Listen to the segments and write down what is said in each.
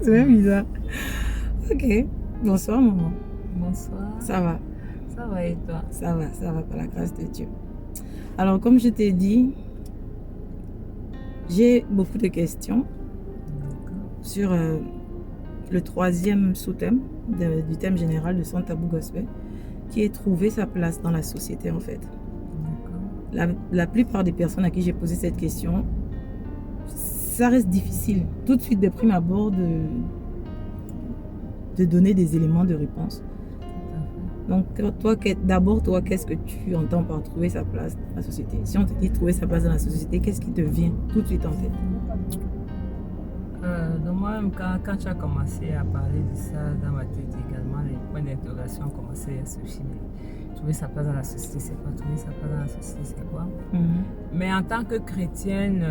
C'est même bizarre. Ok. Bonsoir, maman. Bonsoir. Ça va? Ça va et toi? Ça va, par la grâce de Dieu. Alors, comme je t'ai dit, j'ai beaucoup de questions sur le troisième sous-thème du thème général de Sans Tabou Gospel, qui est trouver sa place dans la société, en fait. La plupart des personnes à qui j'ai posé cette question, ça reste difficile tout de suite de prime abord de donner des éléments de réponse. Donc toi, d'abord, toi, qu'est-ce que tu entends par trouver sa place dans la société? Si on te dit trouver sa place dans la société, qu'est-ce qui te vient tout de suite en tête? Donc moi-même, quand tu as commencé à parler de ça dans ma tête également, les points d'interrogation ont commencé à se filmer. Trouver sa place dans la société, c'est quoi? Trouver sa place dans la société, c'est quoi? Mais en tant que chrétienne,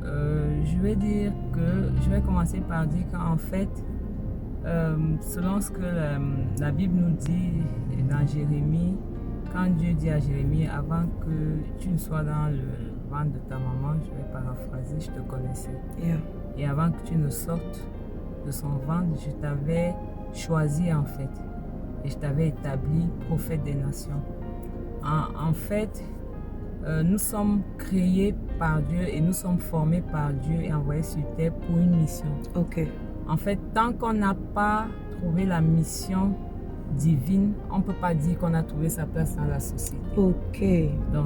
je vais dire que je vais commencer par dire qu'en fait, selon ce que la Bible nous dit dans Jérémie, quand Dieu dit à Jérémie, avant que tu ne sois dans le ventre de ta maman, je vais paraphraser, je te connaissais. Et avant que tu ne sortes de son ventre, je t'avais choisi en fait. Et je t'avais établi prophète des nations. En fait, nous sommes créés par Dieu et nous sommes formés par Dieu et envoyés sur terre pour une mission. Ok. En fait, tant qu'on n'a pas trouvé la mission divine, on ne peut pas dire qu'on a trouvé sa place dans la société. Ok. Donc,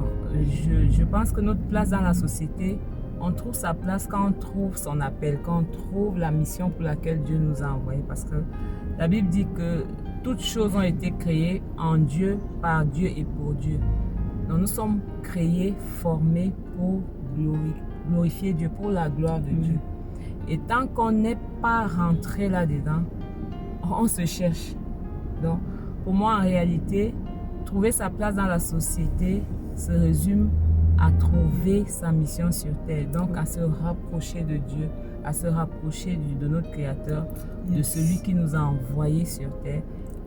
je pense que notre place dans la société, on trouve sa place quand on trouve son appel, quand on trouve la mission pour laquelle Dieu nous a envoyés. Parce que la Bible dit que toutes choses ont été créées en Dieu, par Dieu et pour Dieu. Donc, nous sommes créés, formés pour glorifier Dieu, pour la gloire de Dieu. Et tant qu'on n'est pas rentré là-dedans, on se cherche. Donc, pour moi, en réalité, trouver sa place dans la société se résume à trouver sa mission sur terre. Donc, à se rapprocher de Dieu, à se rapprocher de notre Créateur, de celui qui nous a envoyés sur terre.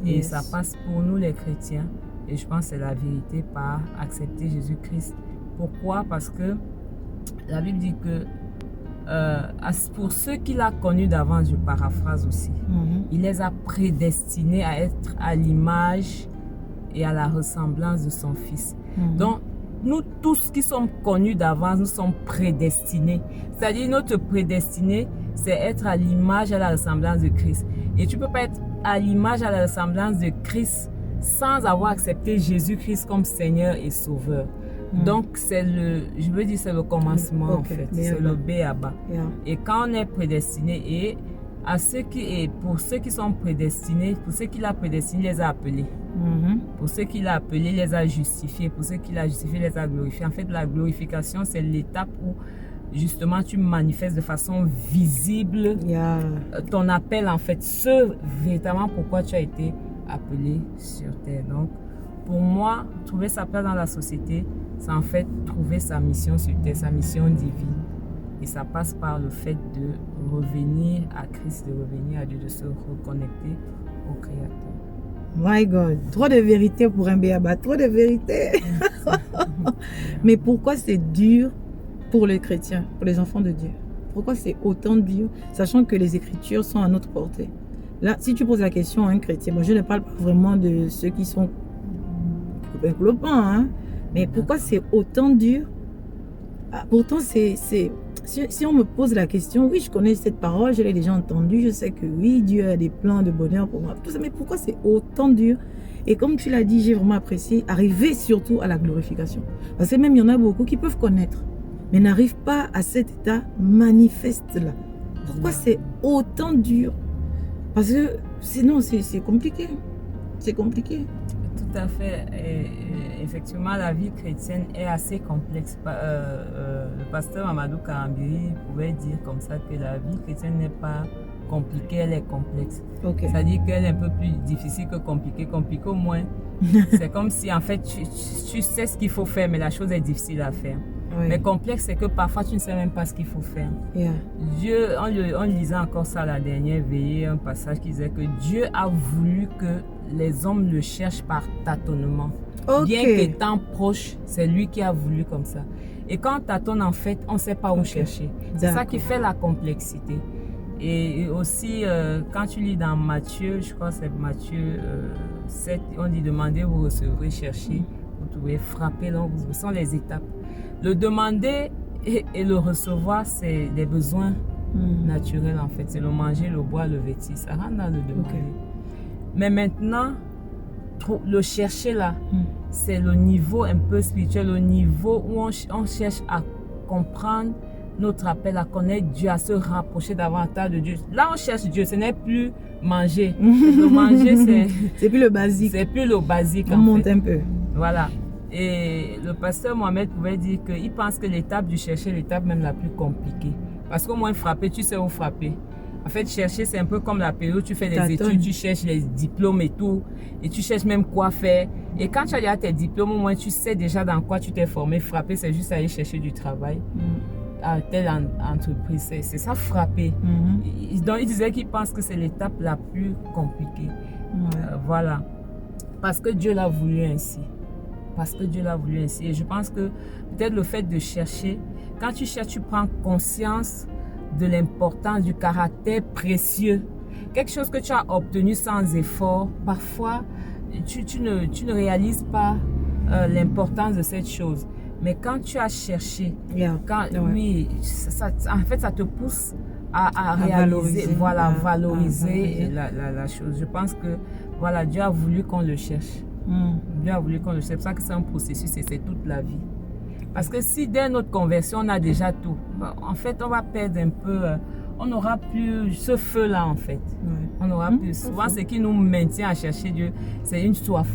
Et ça passe pour nous les chrétiens. Et je pense que c'est la vérité par accepter Jésus-Christ. Pourquoi? Parce que la Bible dit que pour ceux qu'il a connus d'avance, je paraphrase aussi, il les a prédestinés à être à l'image et à la ressemblance de son Fils. Donc, nous tous qui sommes connus d'avance, nous sommes prédestinés. C'est-à-dire, notre prédestiné, c'est être à l'image et à la ressemblance de Christ. Et tu ne peux pas être à l'image et à la ressemblance de Christ sans avoir accepté Jésus-Christ comme Seigneur et Sauveur. Donc, c'est le commencement en fait. C'est le B.A.B.A. Et quand on est prédestiné, et pour ceux qui sont prédestinés, pour ceux qu'il a prédestinés, il les a appelés. Pour ceux qu'il a appelés, il les a justifiés. Pour ceux qu'il a justifiés, il les a glorifiés. En fait, la glorification, c'est l'étape où justement tu manifestes de façon visible ton appel en fait. Véritablement pourquoi tu as été appelé sur terre. Donc, pour moi, trouver sa place dans la société, c'est en fait trouver sa mission sur terre, sa mission divine. Et ça passe par le fait de revenir à Christ, de revenir à Dieu, de se reconnecter au Créateur. My God, trop de vérité pour un B.A.B.A, trop de vérité. Mais pourquoi c'est dur pour les chrétiens, pour les enfants de Dieu? Pourquoi c'est autant dur, sachant que les Écritures sont à notre portée? Là, si tu poses la question à un chrétien, moi je ne parle pas vraiment de ceux qui sont clopins, hein? Mais pourquoi c'est autant dur? Pourtant, si on me pose la question, oui, je connais cette parole, je l'ai déjà entendue, je sais que oui, Dieu a des plans de bonheur pour moi, tout ça, mais pourquoi c'est autant dur? Et comme tu l'as dit, j'ai vraiment apprécié, arriver surtout à la glorification. Parce que même il y en a beaucoup qui peuvent connaître, mais n'arrivent pas à cet état manifeste-là. Pourquoi c'est autant dur? Parce que sinon, c'est compliqué. C'est compliqué. Tout à fait. Et effectivement, la vie chrétienne est assez complexe. Le pasteur Amadou Karambiri pouvait dire comme ça que la vie chrétienne n'est pas compliquée, elle est complexe. C'est-à-dire qu'elle est un peu plus difficile que compliquée. Compliquée au moins, c'est comme si en fait tu sais ce qu'il faut faire, mais la chose est difficile à faire. Mais complexe, c'est que parfois tu ne sais même pas ce qu'il faut faire. Dieu, on lisait encore ça la dernière veillée, un passage qui disait que Dieu a voulu que les hommes le cherchent par tâtonnement. Ok. Bien qu'étant proche, c'est lui qui a voulu comme ça. Et quand tu tâtonnes, en fait, on ne sait pas où chercher. C'est ça qui fait la complexité. Et aussi, quand tu lis dans Matthieu, je crois que c'est Matthieu 7, on dit demander, vous recevrez, chercher, vous trouvez, frapper, donc ce sont les étapes. Le demander et le recevoir, c'est des besoins naturels en fait. C'est le manger, le boire, le vêtir. Ça rentre dans le demander. Okay. Mais maintenant, le chercher là, c'est le niveau un peu spirituel, le niveau où on cherche à comprendre notre appel, à connaître Dieu, à se rapprocher davantage de Dieu. Là, on cherche Dieu, ce n'est plus manger. Le manger, c'est plus le basique. C'est plus le basique. On monte un peu. Voilà. Et le pasteur Mohamed pouvait dire qu'il pense que l'étape du chercher est l'étape même la plus compliquée. Parce qu'au moins frapper, tu sais où frapper. En fait, chercher, c'est un peu comme la période où tu fais des études, tu cherches les diplômes et tout, et tu cherches même quoi faire. Et quand tu as déjà tes diplômes, au moins tu sais déjà dans quoi tu t'es formé. Frapper, c'est juste aller chercher du travail à telle entreprise. C'est ça, frapper. Donc, il disait qu'il pense que c'est l'étape la plus compliquée. Voilà. Parce que Dieu l'a voulu ainsi. Parce que Dieu l'a voulu ainsi. Et je pense que peut-être le fait de chercher, quand tu cherches, tu prends conscience de l'importance, du caractère précieux. Quelque chose que tu as obtenu sans effort, parfois, tu ne réalises pas l'importance de cette chose. Mais quand tu as cherché, oui, en fait, ça te pousse à réaliser, valoriser la chose. Je pense que, voilà, Dieu a voulu qu'on le cherche. Dieu a voulu qu'on le cherche. C'est pour ça que c'est un processus et c'est toute la vie. Parce que si dès notre conversion, on a déjà tout, en fait, on va perdre un peu, on n'aura plus ce feu-là, en fait. On n'aura plus. Souvent, ce qui nous maintient à chercher Dieu, c'est une soif.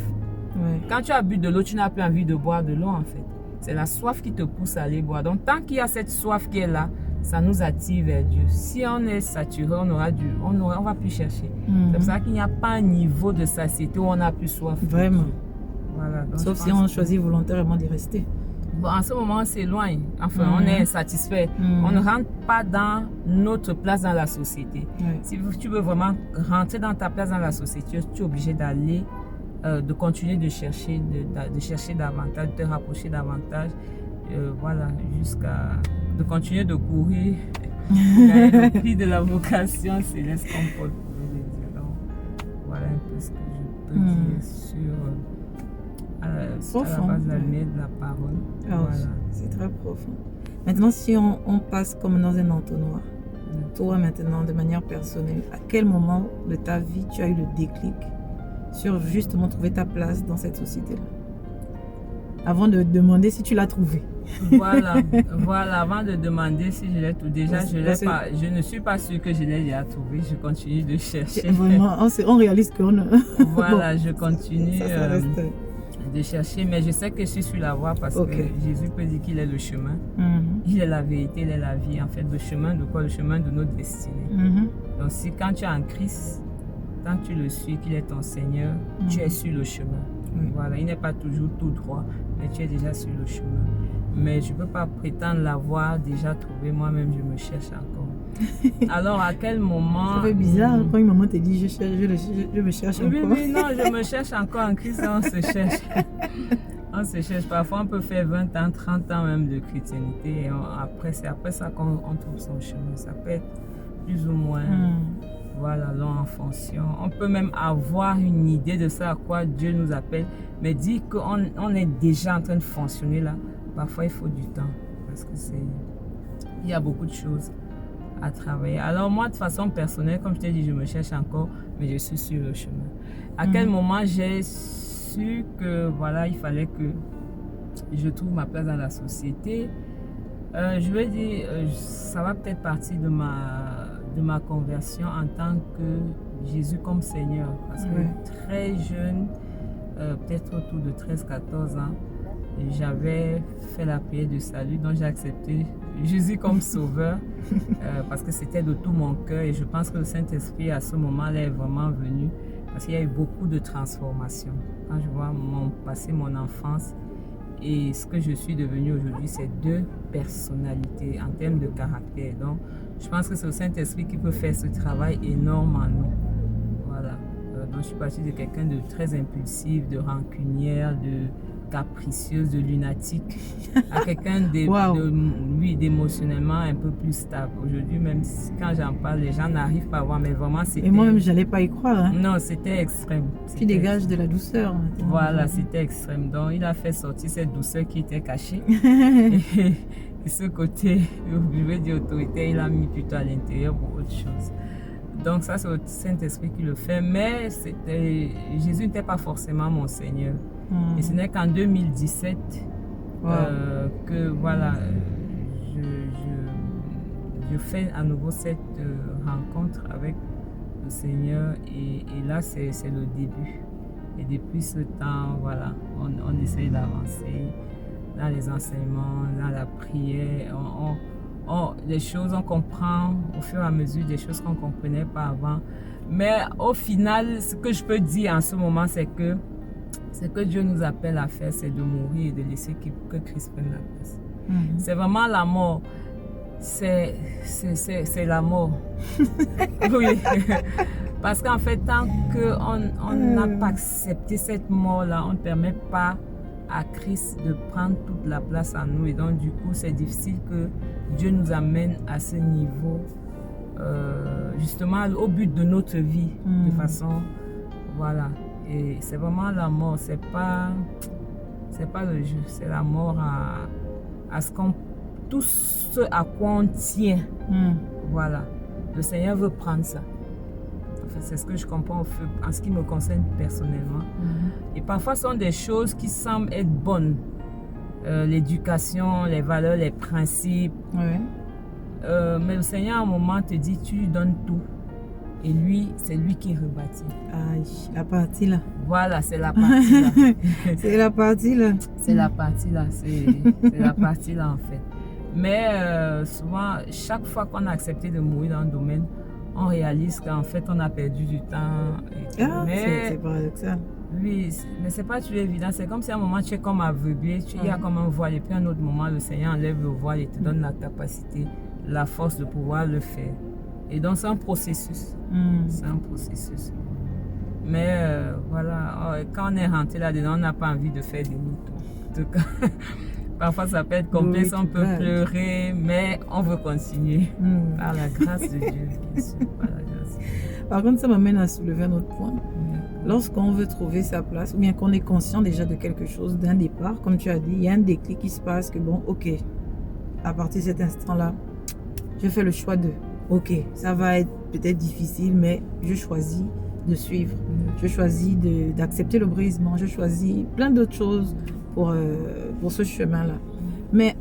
Quand tu as bu de l'eau, tu n'as plus envie de boire de l'eau, en fait. C'est la soif qui te pousse à aller boire. Donc, tant qu'il y a cette soif qui est là, ça nous attire vers Dieu. Si on est saturé, on va plus chercher. C'est pour ça qu'il n'y a pas un niveau de satiété où on n'a plus soif. Vraiment. Voilà. Donc, sauf si on choisit volontairement d'y rester. Bon, en ce moment, on s'éloigne. Enfin, on est insatisfait. On ne rentre pas dans notre place dans la société. Si tu veux vraiment rentrer dans ta place dans la société, tu es obligé d'aller, de continuer de chercher davantage, de te rapprocher davantage. Voilà, jusqu'à de continuer de courir. Le prix de la vocation céleste, comme Paul pouvait le dire. Donc, voilà un peu ce que je peux dire sur... à la base de la parole. Voilà. C'est très profond. Maintenant, si on passe comme dans un entonnoir, toi maintenant, de manière personnelle, à quel moment de ta vie tu as eu le déclic sur justement trouver ta place dans cette société-là? Avant de demander si tu l'as trouvé. Voilà, avant de demander si je l'ai trouvé. Déjà, je ne suis pas sûre que je l'ai déjà trouvé. Je continue de chercher. Vraiment, on réalise qu'on a... Voilà, je continue de chercher, mais je sais que je suis sur la voie parce que Jésus peut dire qu'il est le chemin. Il est la vérité, il est la vie. En fait, le chemin de quoi? Le chemin de notre destinée. Donc, si quand tu es en Christ, tant que tu le suis, qu'il est ton Seigneur, tu es sur le chemin. Voilà, il n'est pas toujours tout droit, mais tu es déjà sur le chemin. Mais je ne peux pas prétendre l'avoir déjà trouvé. Moi-même, je me cherche encore. Alors, à quel moment... Ça fait bizarre quand une maman te dit je me cherche encore. Oui, non, je me cherche encore en Christ, on se cherche. On se cherche. Parfois, on peut faire 20 ans, 30 ans même de chrétienté. Et c'est après ça qu'on trouve son chemin. Ça peut être plus ou moins... Voilà, long en fonction. On peut même avoir une idée de ça, à quoi Dieu nous appelle. Mais dire qu'on est déjà en train de fonctionner là, parfois il faut du temps. Parce que il y a beaucoup de choses à travailler. Alors moi, de façon personnelle, comme je t'ai dit, je me cherche encore, mais je suis sur le chemin. À quel moment j'ai su que voilà, il fallait que je trouve ma place dans la société? Je vais dire, ça va peut-être partir de ma conversion en tant que Jésus comme Seigneur. Parce que très jeune, peut-être autour de 13-14 ans, j'avais fait la prière de salut, donc j'ai accepté Jésus comme sauveur parce que c'était de tout mon cœur et je pense que le Saint-Esprit à ce moment-là est vraiment venu parce qu'il y a eu beaucoup de transformations. Quand je vois mon passé, mon enfance et ce que je suis devenue aujourd'hui, c'est deux personnalités en termes de caractère. Donc, je pense que c'est le Saint-Esprit qui peut faire ce travail énorme en nous. Voilà. Donc, je suis partie de quelqu'un de très impulsif, de rancunière, de capricieuse, de lunatique, à quelqu'un d'émotionnellement un peu plus stable. Aujourd'hui, même quand j'en parle, les gens n'arrivent pas à voir, mais vraiment c'était... Et moi-même, j'allais pas y croire. Hein. Non, c'était extrême. Tu dégages de la douceur. Maintenant. Voilà, c'était extrême. Donc, il a fait sortir cette douceur qui était cachée. et ce côté, je vais dire autoritaire, il a mis plutôt à l'intérieur pour autre chose. Donc ça, c'est le Saint-Esprit qui le fait. Mais Jésus n'était pas forcément mon Seigneur. Et ce n'est qu'en 2017 que voilà, je fais à nouveau cette rencontre avec le Seigneur. Et là, c'est le début. Et depuis ce temps, voilà, on essaye d'avancer dans les enseignements, dans la prière. Des choses, on comprend au fur et à mesure des choses qu'on ne comprenait pas avant. Mais au final, ce que je peux dire en ce moment, c'est que ce que Dieu nous appelle à faire, c'est de mourir et de laisser que Christ prenne la place. C'est vraiment la mort. C'est la mort. Oui. Parce qu'en fait, tant qu'on n'a pas accepté cette mort-là, on ne permet pas à Christ de prendre toute la place en nous. Et donc, du coup, c'est difficile que Dieu nous amène à ce niveau, justement, au but de notre vie, de façon, voilà. Et c'est vraiment la mort, c'est pas le jeu, c'est la mort à tout ce à quoi on tient. Voilà. Le Seigneur veut prendre ça. Enfin, c'est ce que je comprends en ce qui me concerne personnellement. Et parfois, ce sont des choses qui semblent être bonnes. L'éducation, les valeurs, les principes. Mais le Seigneur, à un moment, te dit, tu lui donnes tout. Et lui, c'est lui qui rebâtit. Aïe, la partie là. Voilà, c'est la partie là. C'est la partie là. C'est la partie là. C'est la partie là, en fait. Mais souvent, chaque fois qu'on a accepté de mourir dans un domaine, on réalise qu'en fait, on a perdu du temps. C'est paradoxal. Oui, mais c'est pas toujours évident. C'est comme si à un moment, tu es comme aveuglé, il y a comme un voile. Et puis à un autre moment, le Seigneur enlève le voile et te donne la capacité, la force de pouvoir le faire. Et donc, c'est un processus. C'est un processus. Mais voilà, quand on est rentré là-dedans, on n'a pas envie de faire demi-tour. En tout cas, parfois ça peut être complexe, on peut pleurer, mais on veut continuer. Par la grâce de Dieu, bien sûr. Par la grâce. Par contre, ça m'amène à soulever un autre point. Lorsqu'on veut trouver sa place, ou bien qu'on est conscient déjà de quelque chose, d'un départ, comme tu as dit, il y a un déclic qui se passe, que bon, ok, à partir de cet instant-là, je fais le choix de... Ok, ça va être peut-être difficile, mais je choisis de suivre. Je choisis d'accepter le brisement. Je choisis plein d'autres choses pour ce chemin-là. Mais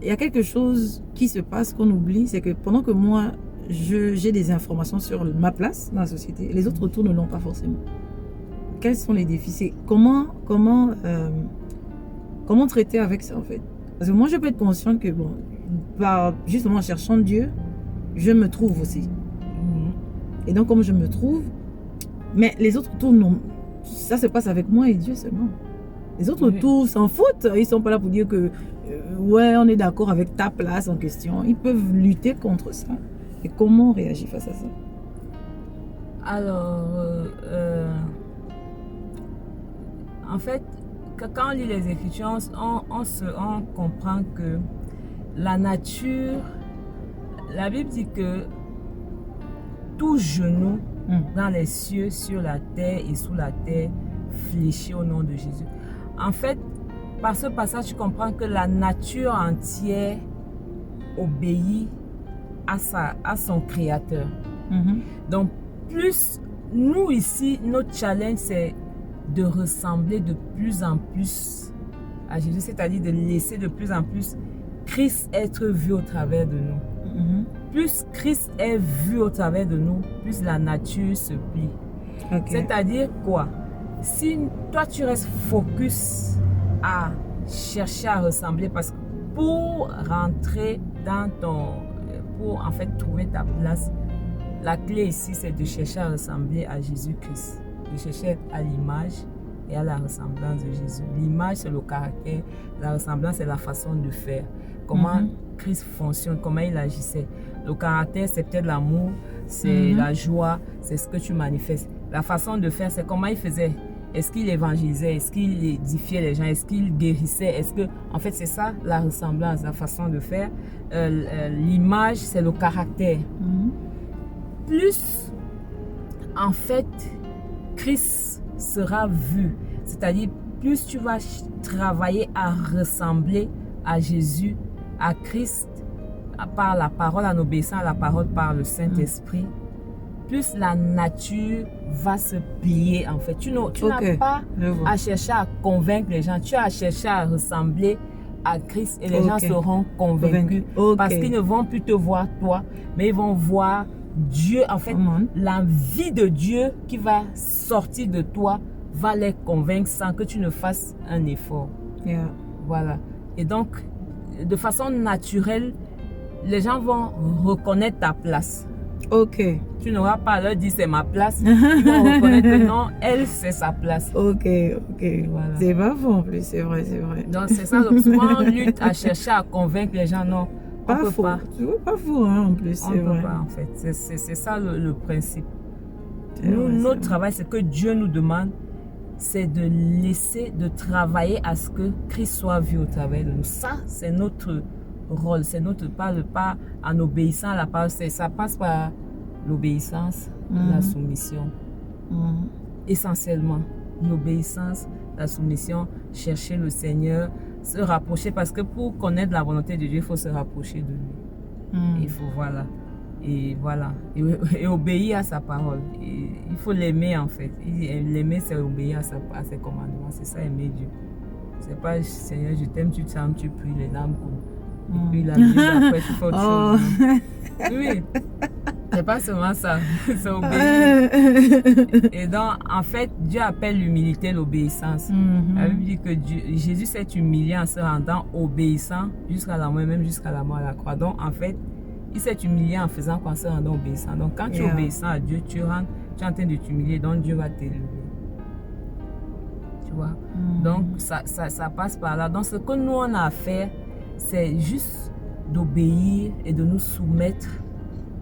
il y a quelque chose qui se passe qu'on oublie, c'est que pendant que moi, j'ai des informations sur ma place dans la société, les autres autour ne l'ont pas forcément. Quels sont les défis? C'est comment traiter avec ça, en fait? Parce que moi, je peux être conscient que, bon, justement en cherchant Dieu, je me trouve aussi. Et donc, comme je me trouve, mais les autres autour, non. Ça se passe avec moi et Dieu seulement. Les autres autour s'en foutent. Ils ne sont pas là pour dire que, ouais, on est d'accord avec ta place en question. Ils peuvent lutter contre ça. Et comment on réagit face à ça? Alors, en fait, quand on lit les Écritures, on comprend que la nature... La Bible dit que tout genou dans les cieux, sur la terre et sous la terre fléchit au nom de Jésus. En fait, par ce passage, tu comprends que la nature entière obéit à son créateur. Donc, plus nous ici, notre challenge, c'est de ressembler de plus en plus à Jésus, c'est-à-dire de laisser de plus en plus Christ être vu au travers de nous. Plus Christ est vu au travers de nous, plus la nature se plie. C'est-à-dire quoi? Si toi tu restes focus à chercher à ressembler, parce que pour rentrer dans pour en fait trouver ta place, la clé ici c'est de chercher à ressembler à Jésus-Christ, de chercher à l'image et à la ressemblance de Jésus. L'image c'est le caractère, la ressemblance c'est la façon de faire. Comment Christ fonctionne, comment il agissait. Le caractère, c'est peut-être l'amour, c'est la joie, c'est ce que tu manifestes. la façon de faire, c'est comment il faisait. Est-ce qu'il évangélisait? Est-ce qu'il édifiait les gens? Est-ce qu'il guérissait? En fait, c'est ça la ressemblance, la façon de faire. L'image, c'est le caractère. Plus, en fait, Christ sera vu. C'est-à-dire, plus tu vas travailler à ressembler à Jésus, à Christ, par la parole, en obéissant à la parole par le Saint-Esprit, plus la nature va se plier, en fait. Tu n'as pas à chercher à convaincre les gens. Tu as à chercher à ressembler à Christ et les gens seront convaincus. Parce qu'ils ne vont plus te voir toi, mais ils vont voir Dieu. En fait, la vie de Dieu qui va sortir de toi va les convaincre sans que tu ne fasses un effort. Voilà. Et donc, de façon naturelle, les gens vont reconnaître ta place. Tu n'auras pas à leur dire c'est ma place. Ils vont reconnaître que non, elle, c'est sa place. Voilà. C'est pas faux en plus, c'est vrai. Donc c'est ça, donc souvent on lutte à chercher à convaincre les gens, non. Pas faux. Pas faux hein, en plus, c'est vrai. On peut pas en fait, c'est ça le principe. Notre travail, c'est que Dieu nous demande, c'est de laisser, de travailler à ce que Christ soit vu au travers de nous. Ça, c'est notre rôle, c'est notre pas en obéissant à la parole, ça passe par l'obéissance, la soumission. Essentiellement, l'obéissance, la soumission, chercher le Seigneur, se rapprocher, parce que pour connaître la volonté de Dieu, il faut se rapprocher de lui. Il faut, et obéir à sa parole. Et il faut l'aimer en fait. L'aimer, c'est obéir à ses commandements. C'est ça, aimer Dieu. C'est pas Seigneur, je t'aime, tu t'aimes, tu pries, les larmes coulent. Et puis la minute après, tu fais autre chose. Oui, c'est pas seulement ça, c'est obéir. Et donc, en fait, Dieu appelle l'humilité l'obéissance. La Bible dit que Jésus s'est humilié en se rendant obéissant jusqu'à la mort, même jusqu'à la mort à la croix. Donc, en fait, il s'est humilié en faisant quoi, en se rendant obéissant. Donc, quand tu es obéissant à Dieu, tu es en train de t'humilier, donc Dieu va t'élever. Tu vois? Donc, ça passe par là. Donc, ce que nous, on a à faire, c'est juste d'obéir et de nous soumettre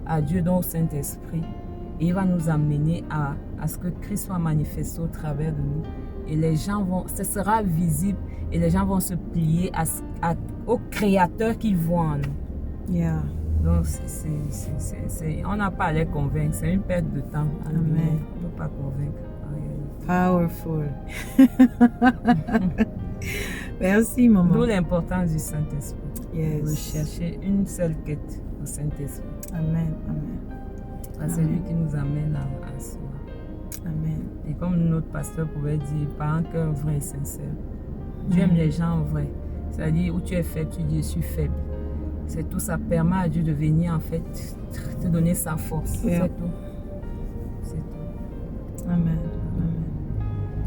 à Dieu dans le Saint-Esprit. Et il va nous amener à ce que Christ soit manifesté au travers de nous. Et les gens ce sera visible et les gens vont se plier au Créateur qu'ils voient en nous. Donc, on n'a pas à les convaincre, c'est une perte de temps. On ne peut pas convaincre. Powerful. Merci, maman. D'où l'importance du Saint-Esprit. De chercher une seule quête au Saint-Esprit. Amen. C'est lui qui nous amène à cela. Amen. Et comme notre pasteur pouvait dire, par un cœur vrai et sincère. Dieu aime les gens vrais. C'est-à-dire, où tu es faible, tu dis, je suis faible. C'est tout, ça permet à Dieu de venir en fait te donner sa force. C'est tout. Amen.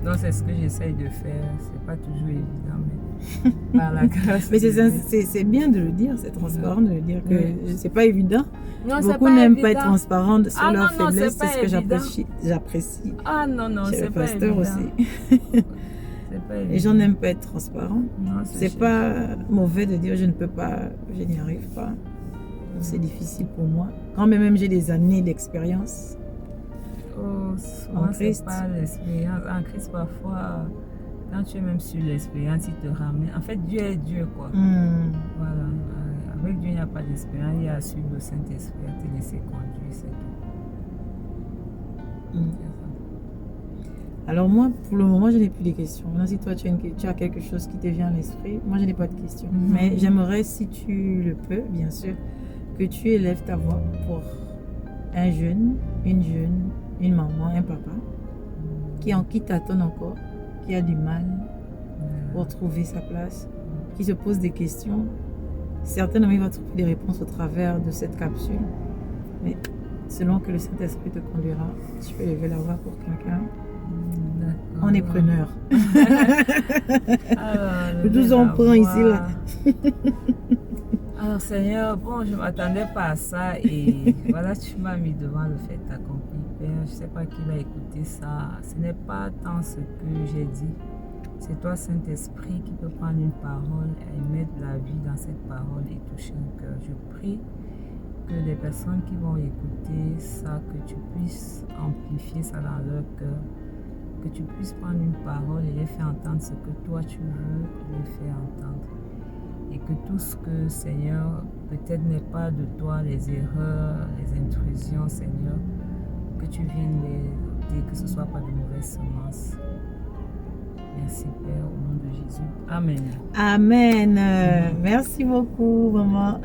Donc c'est ce que j'essaye de faire. C'est pas toujours évident, mais par la grâce. Mais c'est bien de le dire, c'est transparent de le dire que c'est pas évident. Non, beaucoup n'aiment pas être transparents sur leur faiblesse, c'est ce que j'apprécie. Ah non, chez c'est le pas pasteur évident. aussi. Les gens n'aiment pas être transparents. C'est pas mauvais de dire je ne peux pas, je n'y arrive pas. C'est difficile pour moi. Quand même j'ai des années d'expérience. Souvent c'est pas l'expérience. En Christ, parfois, quand tu es même sur l'expérience, il te ramène. En fait, Dieu est Dieu, quoi. Voilà. Avec Dieu, il n'y a pas d'expérience. Il y a à suivre le Saint-Esprit, à te laisser conduire, c'est tout. Alors moi, pour le moment, je n'ai plus de questions. Maintenant, si toi, tu as quelque chose qui te vient à l'esprit, moi, je n'ai pas de questions. Mais j'aimerais, si tu le peux, bien sûr, que tu élèves ta voix pour un jeune, une maman, un papa, qui t'attend encore, qui a du mal pour trouver sa place, qui se pose des questions. Certainement, il va trouver des réponses au travers de cette capsule. Mais selon que le Saint-Esprit te conduira, tu peux lever la voix pour quelqu'un. On est preneur. Nous en prend ici là. Alors Seigneur, bon, je ne m'attendais pas à ça et voilà, tu m'as mis devant le fait accompli. Père, je ne sais pas qui va écouter ça. Ce n'est pas tant ce que j'ai dit. C'est toi, Saint-Esprit, qui peut prendre une parole et mettre la vie dans cette parole et toucher un cœur. Je prie que les personnes qui vont écouter ça, que tu puisses amplifier ça dans leur cœur, que tu puisses prendre une parole et les faire entendre ce que toi tu veux les faire entendre. Et que tout ce que, Seigneur, peut-être n'est pas de toi, les erreurs, les intrusions, Seigneur, que tu viennes les ôter, que ce ne soit pas de mauvaises semences. Merci Père, au nom de Jésus. Amen. Amen. Merci beaucoup, maman.